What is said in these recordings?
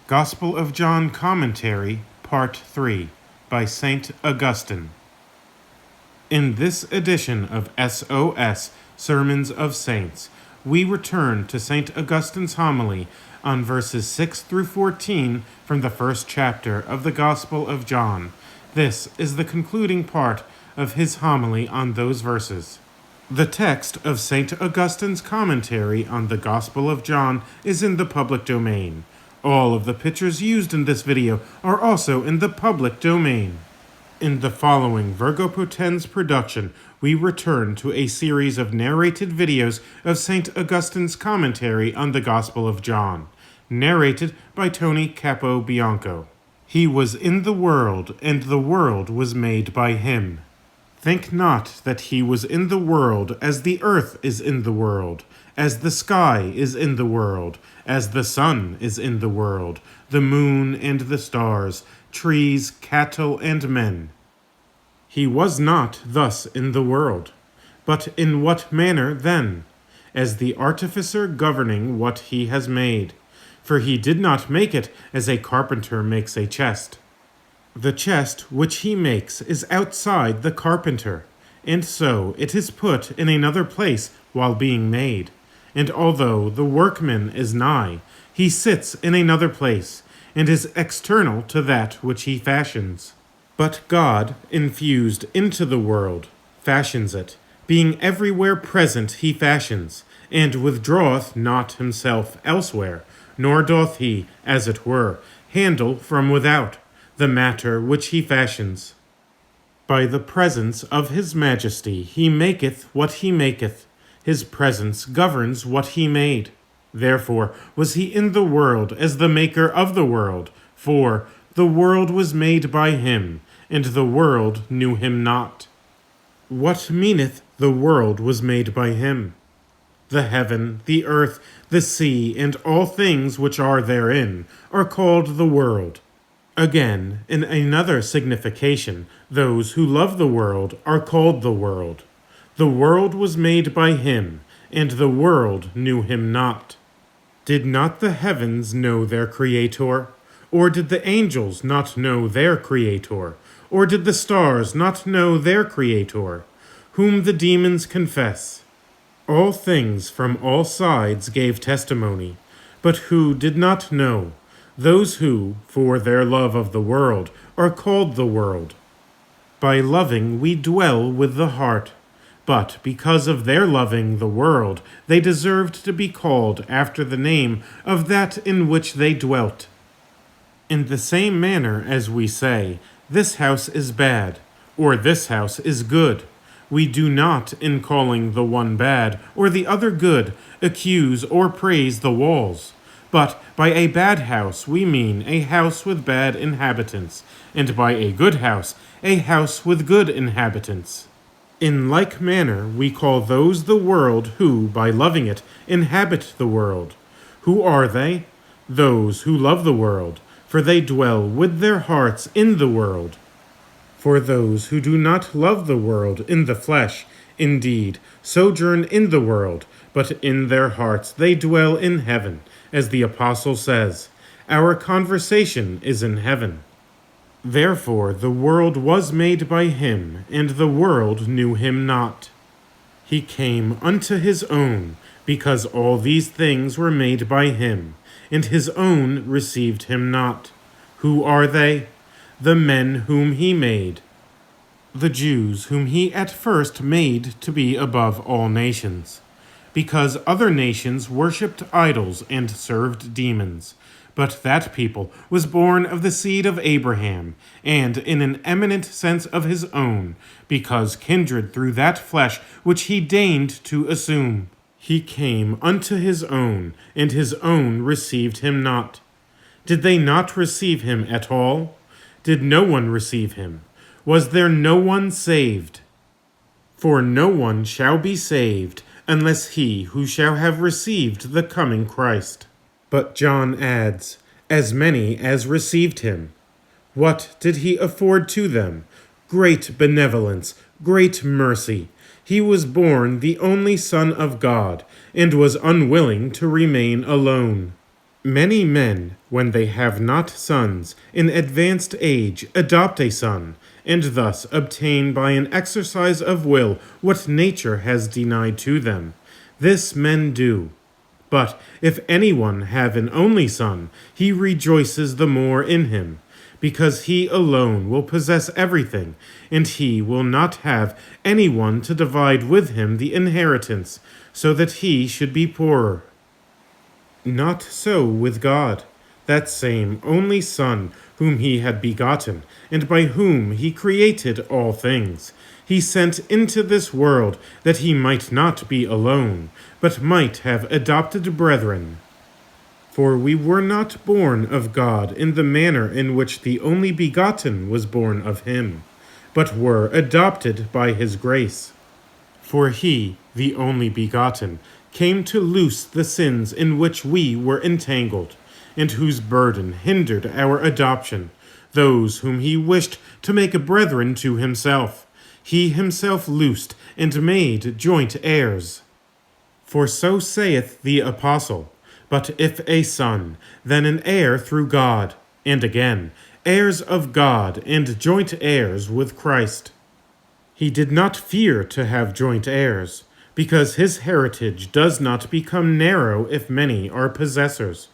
Gospel of John Commentary, Part 3, by St. Augustine. In this edition of SOS, Sermons of Saints, we return to St. Augustine's homily on verses 6 through 14 from the first chapter of the Gospel of John. This is the concluding part of his homily on those verses. The text of St. Augustine's commentary on the Gospel of John is in the public domain. All of the pictures used in this video are also in the public domain. In the following Virgo Potens production, we return to a series of narrated videos of St. Augustine's commentary on the Gospel of John, narrated by Tony Capobianco. He was in the world, and the world was made by him. Think not that he was in the world as the earth is in the world, as the sky is in the world, as the sun is in the world, the moon and the stars, trees, cattle, and men. He was not thus in the world. But in what manner then? As the artificer governing what he has made. For he did not make it as a carpenter makes a chest. The chest which he makes is outside the carpenter, and so it is put in another place while being made. And although the workman is nigh, he sits in another place, and is external to that which he fashions. But God, infused into the world, fashions it. Being everywhere present he fashions, and withdraweth not himself elsewhere, nor doth he, as it were, handle from without the matter which he fashions. By the presence of his majesty he maketh what he maketh. His presence governs what he made. Therefore was he in the world as the maker of the world, for the world was made by him, and the world knew him not. What meaneth the world was made by him? The heaven, the earth, the sea, and all things which are therein, are called the world. Again, in another signification, those who love the world are called the world. The world was made by him, and the world knew him not. Did not the heavens know their Creator? Or did the angels not know their Creator? Or did the stars not know their Creator, whom the demons confess? All things from all sides gave testimony, but who did not know? Those who, for their love of the world, are called the world. By loving we dwell with the heart, but because of their loving the world, they deserved to be called after the name of that in which they dwelt. In the same manner as we say, this house is bad, or this house is good, we do not, in calling the one bad or the other good, accuse or praise the walls. But by a bad house we mean a house with bad inhabitants, and by a good house, a house with good inhabitants. In like manner we call those the world who, by loving it, inhabit the world. Who are they? Those who love the world, for they dwell with their hearts in the world. For those who do not love the world in the flesh, indeed, sojourn in the world, but in their hearts they dwell in heaven, as the Apostle says, "Our conversation is in heaven." Therefore the world was made by him, and the world knew him not. He came unto his own, because all these things were made by him, and his own received him not. Who are they? The men whom he made. The Jews whom he at first made to be above all nations, because other nations worshipped idols and served demons. But that people was born of the seed of Abraham, and in an eminent sense of his own, because kindred through that flesh which he deigned to assume. He came unto his own, and his own received him not. Did they not receive him at all? Did no one receive him? Was there no one saved? For no one shall be saved, unless he who shall have received the coming Christ. But John adds, as many as received him. What did he afford to them? Great benevolence, great mercy. He was born the only Son of God, and was unwilling to remain alone. Many men, when they have not sons, in advanced age adopt a son, and thus obtain by an exercise of will what nature has denied to them. This men do. But if anyone have an only son, he rejoices the more in him, because he alone will possess everything, and he will not have any one to divide with him the inheritance, so that he should be poorer. Not so with God, that same only Son, whom he had begotten, and by whom he created all things, he sent into this world that he might not be alone, but might have adopted brethren. For we were not born of God in the manner in which the only begotten was born of him, but were adopted by his grace. For he, the only begotten, came to loose the sins in which we were entangled, and whose burden hindered our adoption, those whom he wished to make brethren to himself. He himself loosed and made joint heirs. For so saith the apostle, but if a son, then an heir through God, and again, heirs of God and joint heirs with Christ. He did not fear to have joint heirs, because his heritage does not become narrow if many are possessors.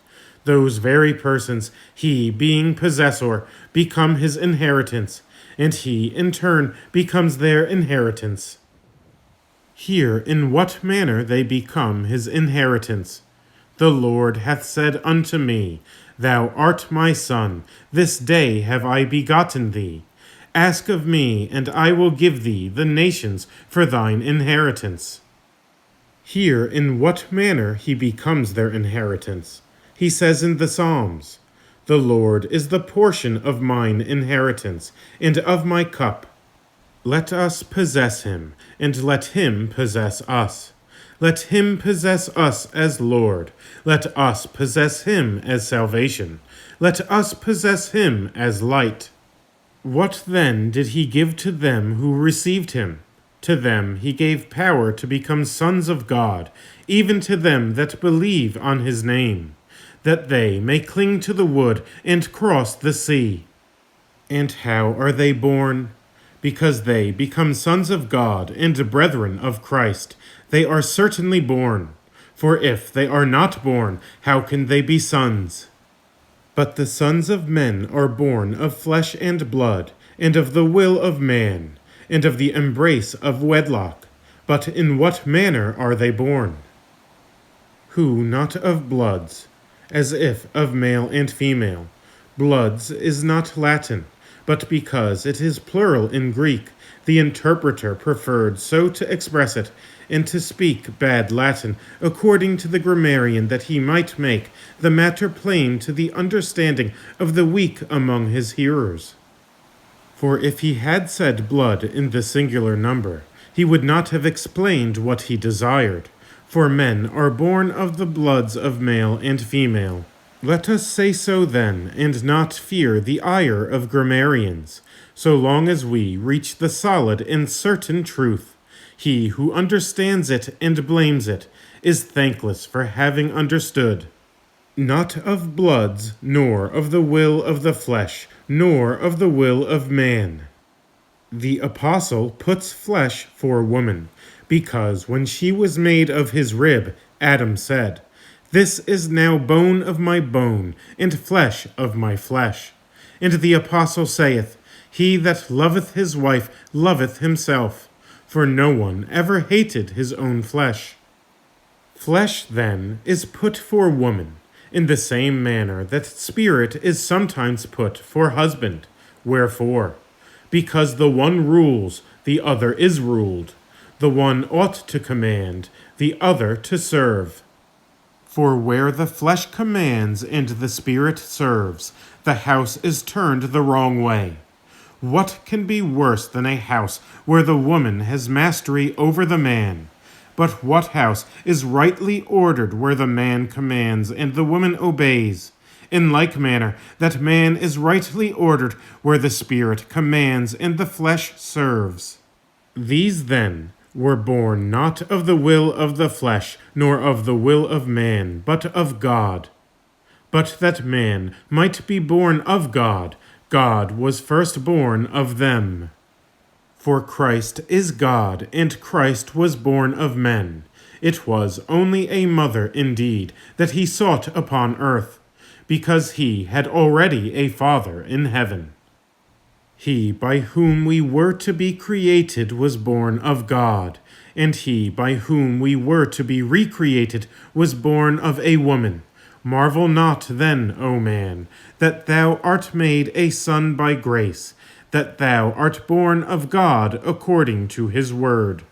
Those very persons, he, being possessor, become his inheritance, and he, in turn, becomes their inheritance. Hear in what manner they become his inheritance. The Lord hath said unto me, Thou art my son, this day have I begotten thee. Ask of me, and I will give thee the nations for thine inheritance. Hear in what manner he becomes their inheritance. He says in the Psalms, The Lord is the portion of mine inheritance, and of my cup. Let us possess him, and let him possess us. Let him possess us as Lord. Let us possess him as salvation. Let us possess him as light. What then did he give to them who received him? To them he gave power to become sons of God, even to them that believe on his name, that they may cling to the wood and cross the sea. And how are they born? Because they become sons of God and brethren of Christ. They are certainly born. For if they are not born, how can they be sons? But the sons of men are born of flesh and blood, and of the will of man, and of the embrace of wedlock. But in what manner are they born? Who not of bloods, as if of male and female. Bloods is not Latin, but because it is plural in Greek, the interpreter preferred so to express it, and to speak bad Latin, according to the grammarian, that he might make the matter plain to the understanding of the weak among his hearers. For if he had said blood in the singular number, he would not have explained what he desired. For men are born of the bloods of male and female. Let us say so then, and not fear the ire of grammarians, so long as we reach the solid and certain truth. He who understands it and blames it is thankless for having understood. Not of bloods, nor of the will of the flesh, nor of the will of man. The apostle puts flesh for woman, because when she was made of his rib, Adam said, This is now bone of my bone, and flesh of my flesh. And the apostle saith, He that loveth his wife loveth himself, for no one ever hated his own flesh. Flesh, then, is put for woman, in the same manner that spirit is sometimes put for husband. Wherefore? Because the one rules, the other is ruled. The one ought to command, the other to serve. For where the flesh commands and the spirit serves, the house is turned the wrong way. What can be worse than a house where the woman has mastery over the man? But what house is rightly ordered where the man commands and the woman obeys? In like manner, that man is rightly ordered where the spirit commands and the flesh serves. These, then, were born not of the will of the flesh, nor of the will of man, but of God. but that man might be born of God, God was first born of them. For Christ is God, and Christ was born of men. It was only a mother indeed that he sought upon earth, because he had already a Father in heaven. He by whom we were to be created was born of God, and he by whom we were to be recreated was born of a woman. Marvel not then, O man, that thou art made a son by grace, that thou art born of God according to his word.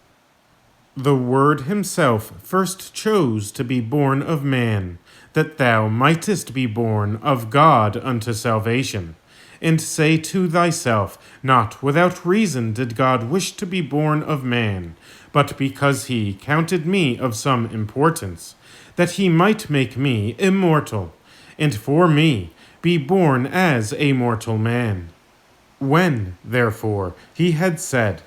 The Word himself first chose to be born of man, that thou mightest be born of God unto salvation. And say to thyself, not without reason did God wish to be born of man, but because he counted me of some importance, that he might make me immortal, and for me be born as a mortal man. When, therefore, he had said,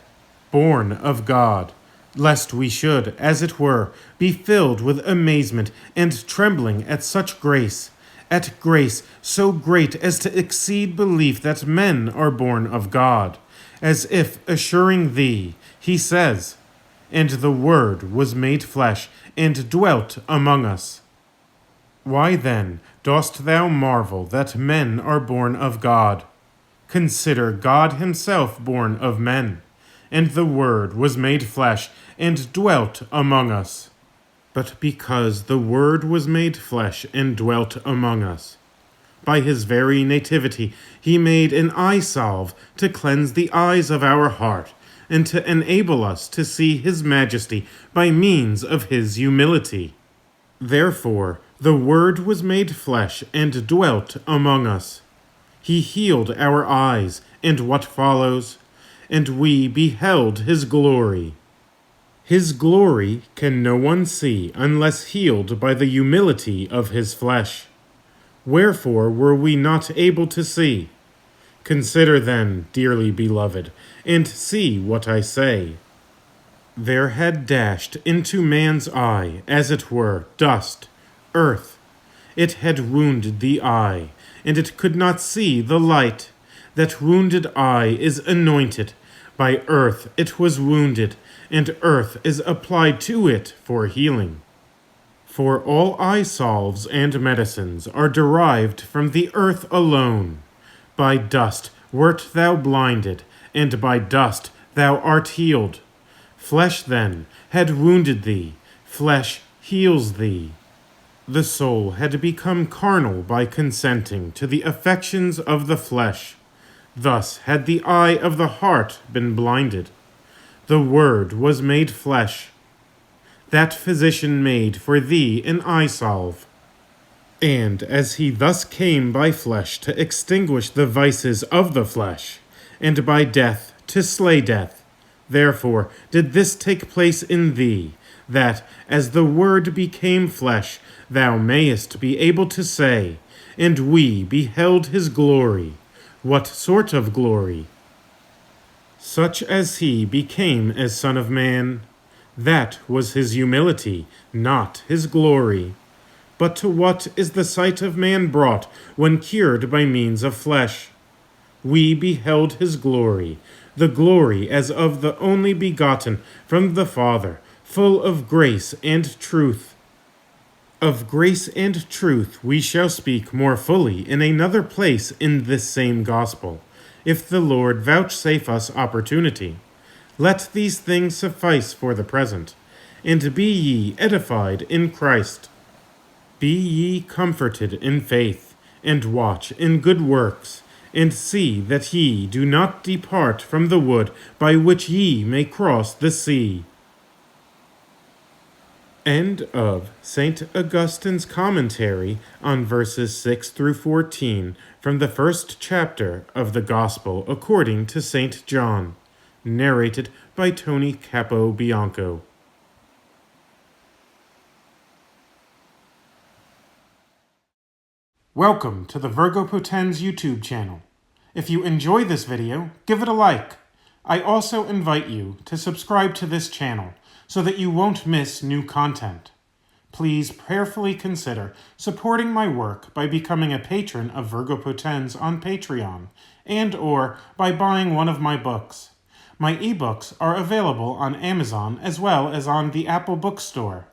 born of God, lest we should, as it were, be filled with amazement and trembling at such grace, at grace so great as to exceed belief that men are born of God, as if assuring thee, he says, and the Word was made flesh, and dwelt among us. Why then dost thou marvel that men are born of God? Consider God himself born of men, and the Word was made flesh, and dwelt among us. But because the Word was made flesh, and dwelt among us, by his very nativity he made an eye salve to cleanse the eyes of our heart, and to enable us to see his majesty by means of his humility. Therefore the Word was made flesh, and dwelt among us. He healed our eyes, and what follows? And we beheld his glory. His glory can no one see unless healed by the humility of his flesh. Wherefore were we not able to see? Consider then, dearly beloved, and see what I say. There had dashed into man's eye, as it were, dust, earth. It had wounded the eye, and it could not see the light. That wounded eye is anointed. By earth it was wounded, and earth is applied to it for healing. For all eye salves and medicines are derived from the earth alone. By dust wert thou blinded, and by dust thou art healed. Flesh then had wounded thee, flesh heals thee. The soul had become carnal by consenting to the affections of the flesh. Thus had the eye of the heart been blinded. The Word was made flesh. That physician made for thee an eye salve. And as he thus came by flesh to extinguish the vices of the flesh, and by death to slay death, therefore did this take place in thee, that, as the Word became flesh, thou mayest be able to say, and we beheld his glory. What sort of glory? Such as he became as Son of Man. That was his humility, not his glory. But to what is the sight of man brought when cured by means of flesh? We beheld his glory, the glory as of the only begotten from the Father, full of grace and truth. Of grace and truth we shall speak more fully in another place in this same gospel, if the Lord vouchsafe us opportunity. Let these things suffice for the present, and be ye edified in Christ. Be ye comforted in faith, and watch in good works, and see that ye do not depart from the wood by which ye may cross the sea. End of St. Augustine's commentary on verses 6 through 14 from the first chapter of the Gospel according to St. John, narrated by Tony Capobianco. Welcome to the Virgo Potens YouTube channel. If you enjoy this video, give it a like. I also invite you to subscribe to this channel so that you won't miss new content. Please prayerfully consider supporting my work by becoming a patron of Virgo Potens on Patreon and/or by buying one of my books. My ebooks are available on Amazon as well as on the Apple Bookstore.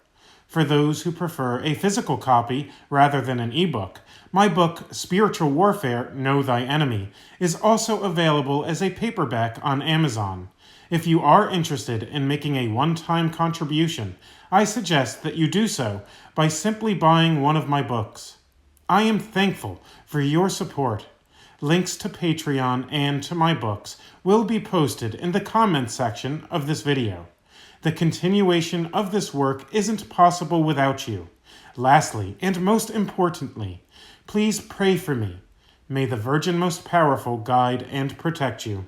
For those who prefer a physical copy rather than an ebook, my book, Spiritual Warfare, Know Thy Enemy, is also available as a paperback on Amazon. If you are interested in making a one-time contribution, I suggest that you do so by simply buying one of my books. I am thankful for your support. Links to Patreon and to my books will be posted in the comments section of this video. The continuation of this work isn't possible without you. Lastly, and most importantly, please pray for me. May the Virgin Most Powerful guide and protect you.